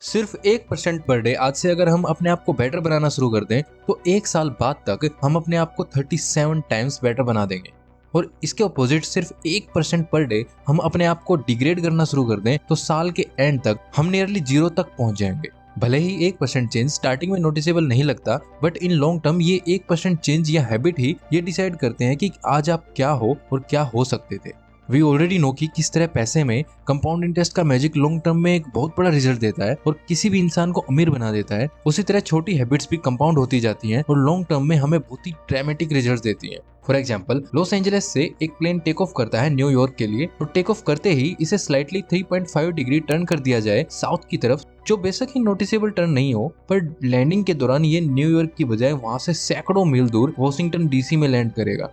सिर्फ 1% per day आज से अगर हम अपने आप को बेटर बनाना शुरू कर दें तो 1 साल बाद तक हम अपने आप को 37 टाइम्स बेटर बना देंगे। और इसके अपोजिट सिर्फ 1% पर डे हम अपने आप को डिग्रेड करना शुरू कर दें तो साल के एंड तक हम नियरली 0 तक पहुंच जाएंगे। भले ही 1% चेंज स्टार्टिंग में नोटिसेबल नहीं लगता, बट इन लॉन्ग टर्म ये 1% चेंज या हैबिट ही ये डिसाइड करते हैं कि आज आप क्या हो और क्या हो सकते थे। वी ऑलरेडी नो कि किस तरह पैसे में कंपाउंड इंटरेस्ट का मैजिक लॉन्ग टर्म में एक बहुत बड़ा रिजल्ट देता है और किसी भी इंसान को अमीर बना देता है। उसी तरह छोटी हैबिट्स भी कंपाउंड होती जाती हैं और लॉन्ग टर्म में हमें बहुत ही ड्रामेटिक रिजल्ट देती हैं। फॉर एग्जाम्पल, लॉस एंजलिस से एक प्लेन टेक ऑफ करता है न्यूयॉर्क के लिए, और टेक ऑफ करते ही इसे स्लाइटली 3.5 डिग्री टर्न कर दिया जाए साउथ की तरफ, जो बेशक ही नोटिसेबल टर्न नहीं हो, पर लैंडिंग के दौरान ये न्यूयॉर्क की बजाय वहां से सैकड़ों मील दूर वॉशिंगटन डीसी में लैंड करेगा।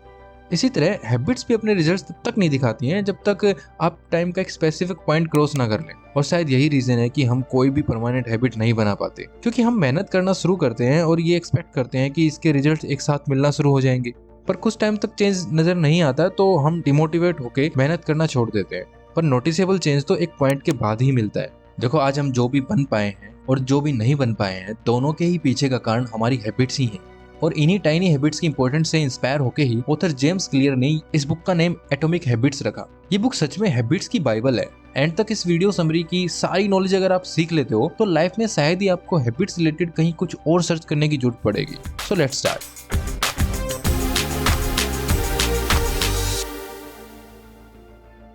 इसी तरह हैबिट्स भी अपने रिजल्ट्स तब तक नहीं दिखाती हैं जब तक आप टाइम का एक स्पेसिफिक पॉइंट क्रॉस ना कर लें। और शायद यही रीजन है कि हम कोई भी परमानेंट हैबिट नहीं बना पाते, क्योंकि हम मेहनत करना शुरू करते हैं और ये एक्सपेक्ट करते हैं कि इसके रिजल्ट्स एक साथ मिलना शुरू हो जाएंगे। पर कुछ टाइम तक चेंज नजर नहीं आता तो हम डिमोटिवेट होकर मेहनत करना छोड़ देते हैं। पर नोटिसेबल चेंज तो एक पॉइंट के बाद ही मिलता है। देखो, आज हम जो भी बन पाए हैं और जो भी नहीं बन पाए हैं, दोनों के ही पीछे का कारण हमारी हैबिट्स ही हैं। और इन्हीं टाइनी हैबिट्स की इंपॉर्टेंस से इंस्पायर होकर ही ऑथर जेम्स क्लियर ने इस बुक का नेम एटॉमिक हैबिट्स रखा। ये बुक सच में हैबिट्स की बाइबल है। एंड तक इस वीडियो समरी की सारी नॉलेज अगर आप सीख लेते हो तो लाइफ में शायद ही आपको हैबिट्स रिलेटेड कहीं कुछ और सर्च करने की जरूरत पड़ेगी। So let's start.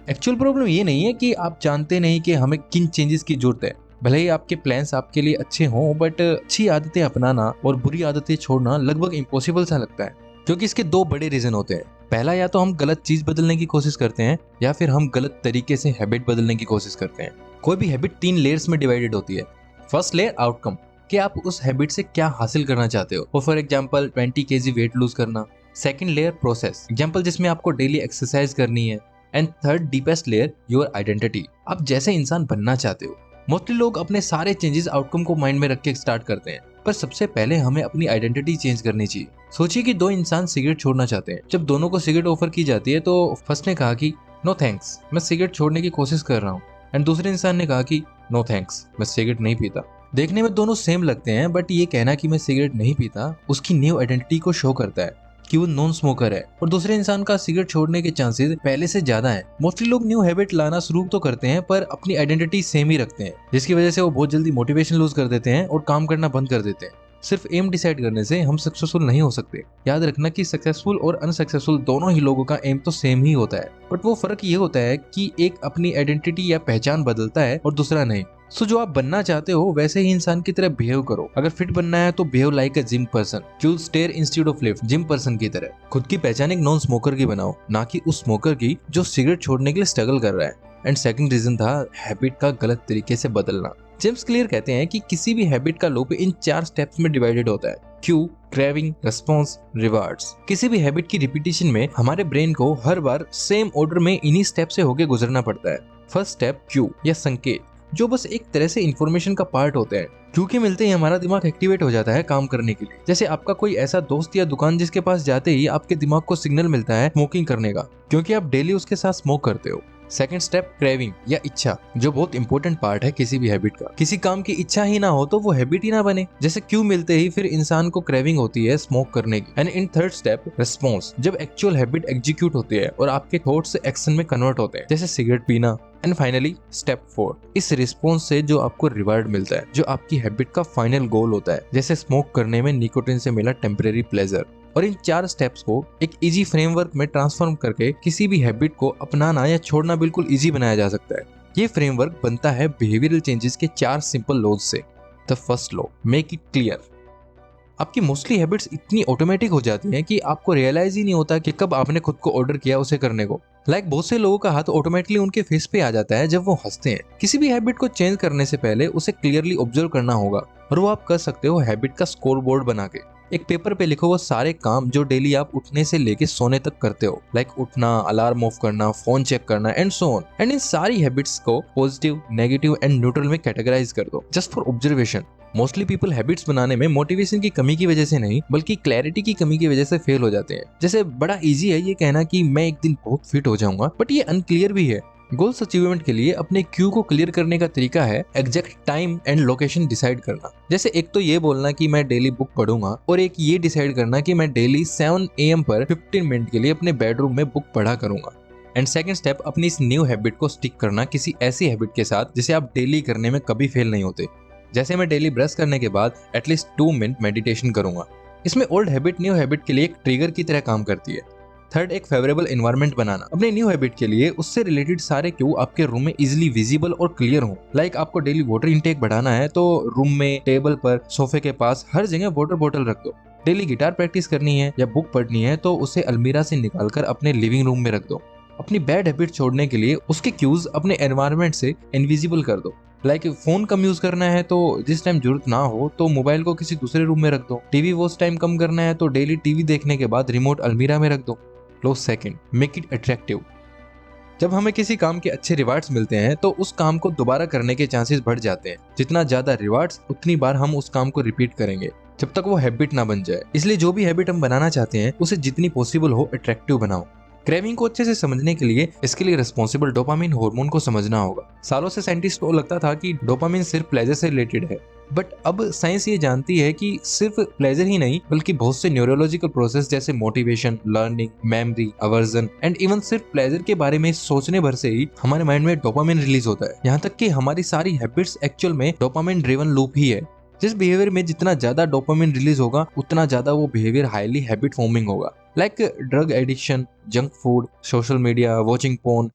Actual problem ये नहीं है कि आप जानते नहीं कि हमें किन चेंजेस की जरूरत है। भले ही आपके प्लान्स आपके लिए अच्छे हों, बट अच्छी आदतें अपनाना और बुरी आदतें छोड़ना लगभग इम्पॉसिबल सा लगता है, क्योंकि इसके दो बड़े रीजन होते हैं। पहला, या तो हम गलत चीज बदलने की कोशिश करते हैं या फिर हम गलत तरीके से हैबिट बदलने की कोशिश करते हैं। कोई भी हैबिट 3 लेयर्स में डिवाइडेड होती है। फर्स्ट लेयर आउटकम, कि आप उस हैबिट से क्या हासिल करना चाहते हो। For example 20 kg weight lose करना। सेकेंड लेयर प्रोसेस, एग्जाम्पल जिसमें आपको डेली एक्सरसाइज करनी है। And third deepest layer your identity, आप जैसे इंसान बनना चाहते हो। मोस्टली लोग अपने सारे चेंजेस आउटकम को माइंड में रख के स्टार्ट करते हैं, पर सबसे पहले हमें अपनी आइडेंटिटी चेंज करनी चाहिए। सोचिए कि 2 इंसान सिगरेट छोड़ना चाहते हैं। जब दोनों को सिगरेट ऑफर की जाती है तो फर्स्ट ने कहा कि नो थैंक्स, मैं सिगरेट छोड़ने की कोशिश कर रहा हूँ, एंड दूसरे इंसान ने कहा कि नो थैंक्स, मैं सिगरेट नहीं पीता। देखने में दोनों सेम लगते हैं, बट ये कहना कि मैं सिगरेट नहीं पीता उसकी न्यू आइडेंटिटी को शो करता है कि वो नॉन स्मोकर है, और दूसरे इंसान का सिगरेट छोड़ने के चांसेस पहले से ज्यादा हैं। मोस्टली लोग न्यू हैबिट लाना शुरू तो करते हैं, पर अपनी आइडेंटिटी सेम ही रखते हैं, जिसकी वजह से वो बहुत जल्दी मोटिवेशन लूज कर देते हैं और काम करना बंद कर देते हैं। सिर्फ एम डिसाइड करने से हम सक्सेसफुल नहीं हो सकते। याद रखना कि सक्सेसफुल और अनसक्सेसफुल दोनों ही लोगों का एम तो सेम ही होता है, बट वो फर्क ये होता है कि एक अपनी आइडेंटिटी या पहचान बदलता है और दूसरा नहीं। सो जो आप बनना चाहते हो वैसे ही इंसान की तरह बिहेव करो। अगर फिट बनना है तो behave like a gym person, choose stair instead of lift, gym person की तरह। खुद की पहचान एक नॉन स्मोकर की बनाओ, ना कि उस स्मोकर की जो सिगरेट छोड़ने के लिए स्ट्रगल कर रहा है। एंड सेकंड रीजन था हैबिट का गलत तरीके से बदलना। जेम्स क्लियर कहते हैं कि किसी भी हैबिट का लूप इन 4 स्टेप्स में डिवाइडेड होता है। Q, craving, response, rewards. किसी भी हैबिट की रिपीटिशन में हमारे ब्रेन को हर बार सेम ऑर्डर में इन्हीं स्टेप से होके गुजरना पड़ता है। फर्स्ट स्टेप क्यू या संकेत, जो बस एक तरह से इंफॉर्मेशन का पार्ट होता है। क्यू के मिलते ही हमारा दिमाग एक्टिवेट हो जाता है काम करने के लिए। जैसे आपका कोई ऐसा दोस्त या दुकान जिसके पास जाते ही आपके दिमाग को सिग्नल मिलता है स्मोकिंग करने का, क्योंकि आप डेली उसके साथ स्मोक करते हो। सेकंड स्टेप क्रेविंग या इच्छा, जो बहुत इंपॉर्टेंट पार्ट है किसी भी हैबिट का। किसी काम की इच्छा ही ना हो तो वो हैबिट ही ना बने। जैसे क्यू मिलते ही फिर इंसान को क्रेविंग होती है स्मोक करने की। And in third step response, जब एक्चुअल हैबिट एग्जीक्यूट होती है और आपके थॉट्स एक्शन में कन्वर्ट होते हैं, जैसे सिगरेट पीना। एंड फाइनली स्टेप 4, इस रिस्पॉन्स से जो आपको रिवार्ड मिलता है, जो आपकी हैबिट का फाइनल गोल होता है, जैसे स्मोक करने में निकोटिन से मिला टेम्परेरी प्लेजर। और इन 4 स्टेप्स को एक इजी फ्रेमवर्क में ट्रांसफॉर्म करके किसी भी हैबिट को अपनाना या छोड़ना बिल्कुल इजी बनाया जा सकता है। ये फ्रेमवर्क बनता है बिहेवियरल चेंजेस के 4 सिंपल लॉज से। The first law, make it clear. आपकी मोस्टली हैबिट्स इतनी ऑटोमेटिक हो जाती हैं कि आपको रियलाइज ही नहीं होता कि कब आपने खुद को ऑर्डर किया उसे करने को। बहुत से लोगों का हाथ ऑटोमेटिकली उनके फेस पे आ जाता है जब वो हंसते हैं। किसी भी हैबिट को चेंज करने से पहले उसे क्लियरली ऑब्जर्व करना होगा, और वो आप कर सकते हो हैबिट का स्कोर बोर्ड बना के। एक पेपर पे लिखो वो सारे काम जो डेली आप उठने से लेके सोने तक करते हो, लाइक उठना, अलार्म ऑफ करना, फोन चेक करना and so on. And in सारी हैबिट्स को पॉजिटिव, नेगेटिव एंड न्यूट्रल में कैटेगराइज कर दो, just for observation. Mostly people habits बनाने में मोटिवेशन की कमी की वजह से नहीं, बल्कि क्लैरिटी की कमी की वजह से फेल हो जाते हैं। जैसे बड़ा इजी है ये कहना कि मैं एक दिन बहुत फिट हो जाऊंगा, बट ये अनक्लियर भी है। गोल्स अचीवमेंट के लिए अपने क्यू को क्लियर करने का तरीका है exact time and location decide करना। जैसे एक तो ये बोलना कि मैं डेली बुक पढ़ूंगा, और एक ये डिसाइड करना कि मैं डेली 7 AM पर 15 मिनट के लिए अपने बेडरूम में बुक पढ़ा करूंगा। एंड सेकंड स्टेप, अपनी इस न्यू हैबिट को स्टिक करना किसी ऐसी हैबिट के साथ जिसे आप डेली करने में कभी फेल नहीं होते। जैसे मैं डेली ब्रश करने के बाद एटलीस्ट 2 मिनट मेडिटेशन करूंगा। इसमें ओल्ड हैबिट न्यू हैबिट के लिए एक ट्रिगर की तरह काम करती है। थर्ड, एक फेवरेबल एनवायरनमेंट बनाना अपने न्यू हैबिट के लिए। उससे रिलेटेड सारे क्यू आपके रूम में इजीली विजिबल और क्लियर हो। लाइक आपको डेली वाटर इनटेक बढ़ाना है तो रूम में, टेबल पर, सोफे के पास, हर जगह वाटर बोतल रख दो। डेली गिटार प्रैक्टिस करनी है या बुक पढ़नी है तो उसे अलमीरा से निकालकर अपने लिविंग रूम में रख दो। अपनी बैड हैबिट छोड़ने के लिए उसके क्यूज अपने एनवायरनमेंट से इनविजिबल कर दो। लाइक फोन कम यूज करना है तो जिस टाइम जरूरत ना हो तो मोबाइल को किसी दूसरे रूम में रख दो। टीवी वॉच टाइम कम करना है तो डेली टीवी देखने के बाद रिमोट अलमीरा में रख दो। लो सेकंड, मेक इट अट्रैक्टिव। जब हमें किसी काम के अच्छे रिवार्ड्स मिलते हैं तो उस काम को दोबारा करने के चांसेस बढ़ जाते हैं। जितना ज्यादा रिवार्ड्स उतनी बार हम उस काम को रिपीट करेंगे जब तक वो हैबिट ना बन जाए। इसलिए जो भी हैबिट हम बनाना चाहते हैं उसे जितनी पॉसिबल हो अट्रैक्टिव बनाओ। क्रेविंग को अच्छे से समझने के लिए इसके लिए रिस्पॉन्सिबल डोपामिन हार्मोन को समझना होगा। सालों से साइंटिस्ट को लगता था कि डोपामिन सिर्फ प्लेजर से रिलेटेड है, बट अब साइंस ये जानती है कि सिर्फ प्लेजर ही नहीं बल्कि बहुत से न्यूरोलॉजिकल प्रोसेस जैसे motivation, learning, memory, aversion and even सिर्फ प्लेजर के बारे में सोचने भर से ही हमारे माइंड में डोपामिन रिलीज होता है। यहाँ तक कि हमारी सारी हैबिट्स एक्चुअल में डोपामिन ड्रिवन लूप ही है। जिस बिहेवियर में जितना ज्यादा डोपामिन रिलीज होगा उतना ज्यादा वो बिहेवियर हाईली हैबिट फॉर्मिंग होगा। Like drug addiction, junk food, social media, watching porn.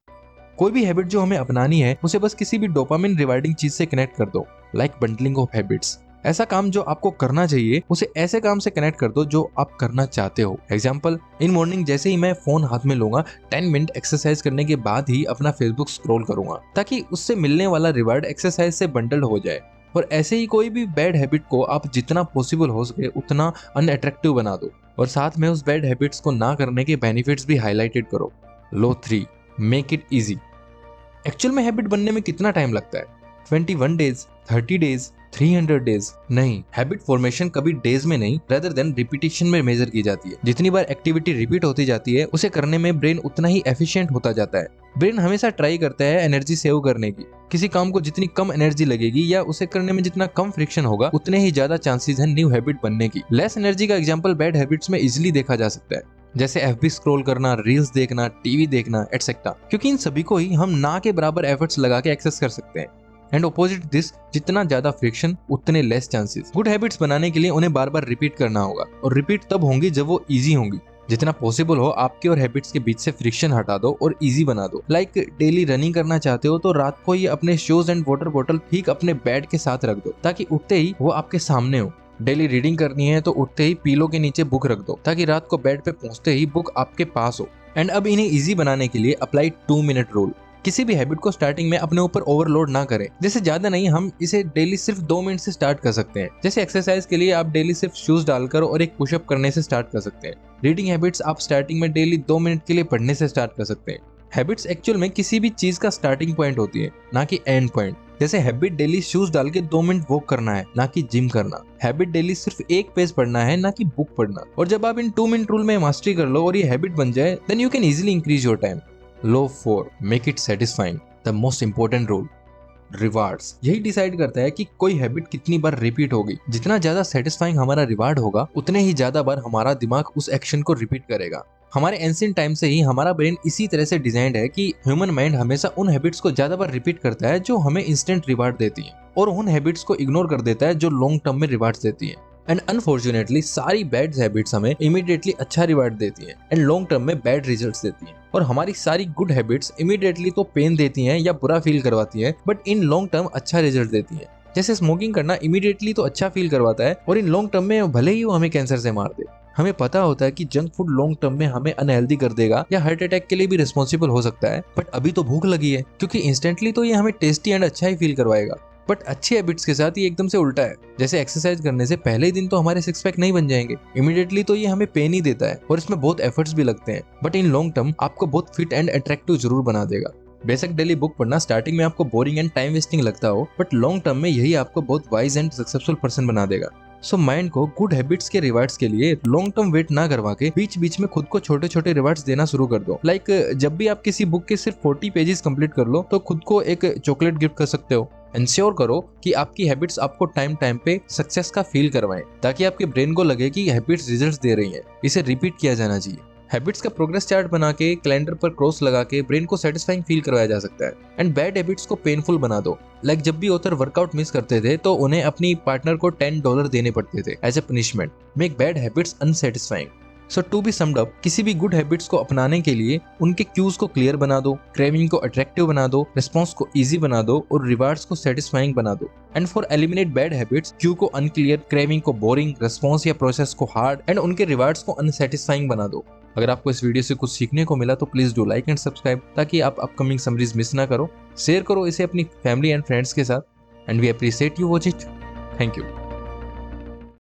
कोई भी हैबिट जो हमें अपनानी है उसे बस किसी भी डोपामिन रिवार्डिंग चीज से कनेक्ट कर दो। Like bundling of habits. ऐसा काम जो आपको करना चाहिए उसे ऐसे काम से कनेक्ट कर दो जो आप करना चाहते हो। एग्जाम्पल, इन मॉर्निंग जैसे ही मैं फोन हाथ में लूंगा 10 मिनट एक्सरसाइज करने के बाद ही अपना फेसबुक स्क्रॉल करूंगा, ताकि उससे मिलने वाला रिवार्ड एक्सरसाइज से बंडल्ड हो जाए। और ऐसे ही कोई भी बैड हैबिट को आप जितना पॉसिबल हो सके उतना अनअट्रैक्टिव बना दो, और साथ में उस बैड हैबिट्स को ना करने के बेनिफिट्स भी हाईलाइटेड करो। लो 3, मेक इट इजी। एक्चुअल में हैबिट बनने में कितना टाइम लगता है? 21 डेज, 30 डेज, 300 डेज? नहीं, हैबिट फॉर्मेशन कभी डेज में नहीं रेदर देन रिपीटिशन में मेजर की जाती है। जितनी बार एक्टिविटी रिपीट होती जाती है उसे करने में ब्रेन उतना ही एफिशिएंट होता जाता है। ब्रेन हमेशा ट्राई करता है एनर्जी सेव करने की। किसी काम को जितनी कम एनर्जी लगेगी या उसे करने में जितना कम फ्रिक्शन होगा उतने ही ज्यादा चांसेस हैं न्यू हैबिट बनने की। लेस एनर्जी का एग्जांपल बैड हैबिट्स में इजीली देखा जा सकता है, जैसे एफबी स्क्रॉल करना, रील्स देखना, टीवी देखना एटसेट्रा, क्योंकि इन सभी को ही हम ना के बराबर एफर्ट्स लगा के एक्सेस कर सकते हैं। एंड ऑपोजिट दिस, जितना ज्यादा फ्रिक्शन उतने लेस चांसेस। गुड हैबिट्स बनाने के लिए उन्हें बार बार रिपीट करना होगा, और रिपीट तब होंगी जब वो इजी होंगी। जितना पॉसिबल हो आपके और हैबिट्स के बीच से फ्रिक्शन हटा दो और इजी बना दो। लाइक डेली रनिंग करना चाहते हो तो रात को ही अपने शूज एंड वाटर बोतल ठीक अपने बेड के साथ रख दो, ताकि उठते ही वो आपके सामने हो। डेली रीडिंग करनी है तो उठते ही पीलो के नीचे बुक रख दो, ताकि रात को बेड पे पहुंचते ही बुक आपके पास हो। एंड अब इन्हें इजी बनाने के लिए अप्लाई 2 मिनट रूल। किसी भी हैबिट को स्टार्टिंग में अपने ऊपर ओवरलोड ना करें। जैसे ज्यादा नहीं, हम इसे डेली सिर्फ 2 मिनट से स्टार्ट कर सकते हैं। जैसे एक्सरसाइज के लिए आप डेली सिर्फ शूज डालकर और एक पुशअप करने से स्टार्ट कर सकते हैं। रीडिंग हैबिट्स आप स्टार्टिंग में डेली 2 मिनट के लिए पढ़ने से स्टार्ट कर सकते हैं। हैबिट्स एक्चुअल में किसी भी चीज का स्टार्टिंग पॉइंट होती है, ना कि एंड पॉइंट। जैसे हैबिट डेली शूज डाल के 2 मिनट वॉक करना है, ना कि जिम करना। हैबिट डेली सिर्फ एक पेज पढ़ना है, ना कि बुक पढ़ना। और जब आप इन 2 मिनट रूल में मास्टरी कर लो और ये हैबिट बन जाए, then you can easily increase your time. Law 4, make it satisfying. The most important rule, rewards. यही डिसाइड करता है कि कोई हैबिट कितनी बार रिपीट होगी। जितना ज्यादा सेटिस्फाइंग हमारा रिवार्ड होगा उतने ही ज्यादा बार हमारा दिमाग उस एक्शन को रिपीट करेगा। हमारे एंशिएंट टाइम से ही हमारा ब्रेन इसी तरह से डिजाइंड है कि ह्यूमन माइंड हमेशा उन हैबिट्स को ज्यादा बार रिपीट करता है जो हमें इंस्टेंट रिवार्ड देती हैं, और उन हैबिट्स को इग्नोर कर देता है जो लॉन्ग टर्म में रिवार्ड्स देती हैं। एंड अनफॉर्चुनेटली सारी बैड हैबिट्स हमें इमीडिएटली अच्छा रिवार्ड देती हैं एंड लॉन्ग टर्म में बैड रिजल्ट्स देती हैं। और हमारी सारी गुड हैबिट्स इमीडिएटली तो पेन देती हैं या बुरा फील करवाती हैं, बट इन लॉन्ग टर्म अच्छा रिजल्ट देती हैं। जैसे स्मोकिंग करना इमीडिएटली तो अच्छा फील करवाता है, और इन लॉन्ग टर्म में भले ही वो हमें कैंसर से मार दे। हमें पता होता है कि जंक फूड लॉन्ग टर्म में हमें अनहेल्दी कर देगा या हार्ट अटैक के लिए भी रिस्पॉन्सिबल हो सकता है, बट अभी तो भूख लगी है, क्योंकि इंस्टेंटली तो ये हमें टेस्टी एंड अच्छा ही फील करवाएगा। बट अच्छी हैबिट्स के साथ ये एकदम से उल्टा है। जैसे एक्सरसाइज करने से पहले ही दिन तो हमारे 6 पैक नहीं बन जाएंगे, इमीडिएटली तो ये हमें पेन ही देता है और इसमें बहुत एफर्ट्स भी लगते हैं, बट इन लॉन्ग टर्म आपको बहुत फिट एंड अट्रैक्टिव जरूर बना देगा। बेशक डेली बुक पढ़ना स्टार्टिंग में आपको बोरिंग एंड टाइम वेस्टिंग लगता हो, बट लॉन्ग टर्म में यही आपको बहुत वाइज एंड सक्सेसफुल पर्सन बना देगा। सो माइंड को गुड हैबिट्स के रिवार्ड्स के लिए लॉन्ग टर्म वेट ना करवा के बीच बीच में खुद को छोटे छोटे रिवार्ड्स देना शुरू कर दो। लाइक जब भी आप किसी बुक के सिर्फ 40 पेजेस कंप्लीट कर लो तो खुद को एक चॉकलेट गिफ्ट कर सकते हो। इंश्योर करो कि आपकी हैबिट्स आपको टाइम टाइम पे सक्सेस का फील करवाएं, ताकि आपके ब्रेन को लगे कि हैबिट्स रिजल्ट्स दे रही हैं। इसे रिपीट किया जाना चाहिए। हैबिट्स का प्रोग्रेस चार्ट बना के कैलेंडर पर क्रॉस लगा के ब्रेन को सेटिस्फाइंग फील करवाया जा सकता है। एंड बैड हैबिट्स को पेनफुल बना दो। लाइक जब भी ऑथर वर्कआउट मिस करते थे तो उन्हें अपनी पार्टनर को $10 देने पड़ते थे as a punishment. Make bad habits unsatisfying. So to be summed up, किसी भी गुड हैबिट्स को अपनाने के लिए उनके क्यूज को क्लियर बना दो, क्रेविंग को अट्रैक्टिव बना दो, रिस्पॉन्स को इजी बना दो और रिवार्ड्स को सेटिस्फाइंग बना दो। And for eliminate bad habits, Q को अनक्लियर, क्रेविंग को बोरिंग, रिस्पॉन्स या प्रोसेस को हार्ड एंड उनके रिवार्ड्स को अनसेटिस्फाइंग बना दो। अगर आपको इस वीडियो से कुछ सीखने को मिला तो please do like and subscribe, ताकि आप अपकमिंग समरीज मिस ना करो। शेयर करो इसे अपनी फैमिली एंड फ्रेंड्स के साथ। And we appreciate you watch it. Thank you.